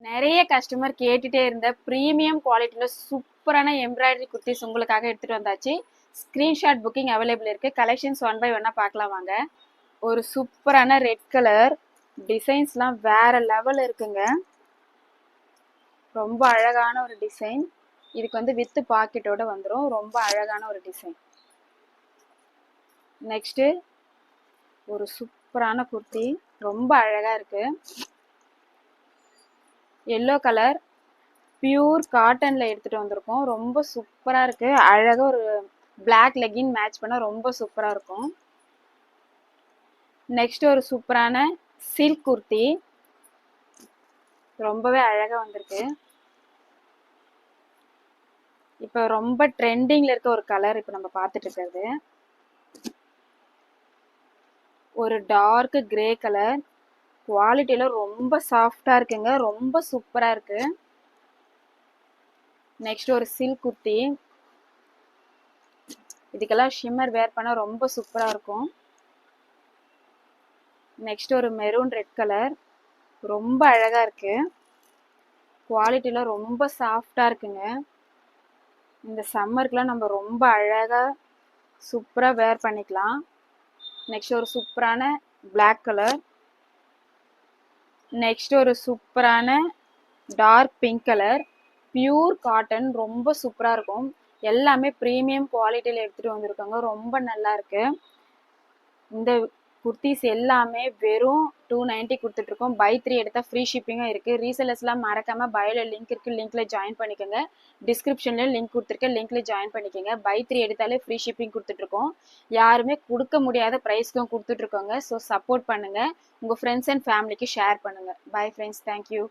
நிறைய கஸ்டமர் கேட்டுட்டே இருந்த ப்ரீமியம் குவாலிட்டியில் சூப்பரான எம்ப்ராய்டரி குர்த்திஸ் உங்களுக்காக எடுத்துகிட்டு வந்தாச்சு. ஸ்க்ரீன்ஷாட் புக்கிங் அவைலபிள் இருக்குது. கலெக்ஷன்ஸ் ஒன் பை ஒன்னாக பார்க்கலாம் வாங்க. ஒரு சூப்பரான ரெட் கலர் டிசைன்ஸ்லாம் வேற லெவல் இருக்குங்க. ரொம்ப அழகான ஒரு டிசைன். இதுக்கு வந்து வித்து பாக்கெட்டோட வந்துடும். ரொம்ப அழகான ஒரு டிசைன். நெக்ஸ்ட்டு ஒரு சூப்பரான குர்த்தி, ரொம்ப அழகாக இருக்குது. எல்லோ கலர் பியூர் காட்டனில் எடுத்துகிட்டு வந்திருக்கோம். ரொம்ப சூப்பராக இருக்குது. அழகாக ஒரு பிளாக் லெகின் மேட்ச் பண்ணால் ரொம்ப சூப்பராக இருக்கும். நெக்ஸ்ட் ஒரு சூப்பரான சில்க் குர்த்தி, ரொம்பவே அழகாக வந்திருக்கு. இப்போ ரொம்ப ட்ரெண்டிங்கில் இருக்க ஒரு கலர் இப்போ நம்ம பார்த்துட்டு இருக்கிறது. ஒரு டார்க் கிரே கலர், குவாலிட்டியில் ரொம்ப சாஃப்டாக இருக்குங்க. ரொம்ப சூப்பராக இருக்குது. நெக்ஸ்ட் ஒரு சில்க் குர்த்தி, இதுக்கெல்லாம் ஷிம்மர் வேர் பண்ணால் ரொம்ப சூப்பராக இருக்கும். நெக்ஸ்ட் ஒரு மெரூன் ரெட் கலர், ரொம்ப அழகாக இருக்குது. குவாலிட்டியில் ரொம்ப சாஃப்டாக இருக்குங்க. இந்த சம்மருக்குலாம் நம்ம ரொம்ப அழகாக சூப்பராக வேர் பண்ணிக்கலாம். நெக்ஸ்ட் ஒரு சூப்பரான பிளாக் கலர். நெக்ஸ்ட் ஒரு சூப்பரான dark pink colour, pure cotton, ரொம்ப சூப்பராக இருக்கும். எல்லாமே ப்ரீமியம் குவாலிட்டியில் எடுத்துகிட்டு வந்திருக்காங்க. ரொம்ப நல்லா இருக்கு. இந்த குர்த்திஸ் எல்லாமே வெறும் 290 கொடுத்துட்ருக்கோம். பை 3 எடுத்தால் ஃப்ரீ ஷிப்பிங்கும் இருக்குது. ரீசெல்லர்ஸ்லாம் மறக்காமல் பயோவில் லிங்க் இருக்குது, லிங்க்கில் ஜாயின் பண்ணிக்கோங்க. டிஸ்கிரிப்ஷன்லேயும் லிங்க் கொடுத்துருக்கேன், லிங்க்கில் ஜாயின் பண்ணிக்கோங்க. பை 3 எடுத்தாலே ஃப்ரீ ஷிப்பிங் கொடுத்துட்ருக்கோம். யாருமே கொடுக்க முடியாத ப்ரைஸ்க்கும் கொடுத்துட்ருக்கோங்க. ஸோ சப்போர்ட் பண்ணுங்கள். உங்கள் ஃப்ரெண்ட்ஸ் அண்ட் ஃபேமிலிக்கு ஷேர் பண்ணுங்கள். Bye friends, thank you.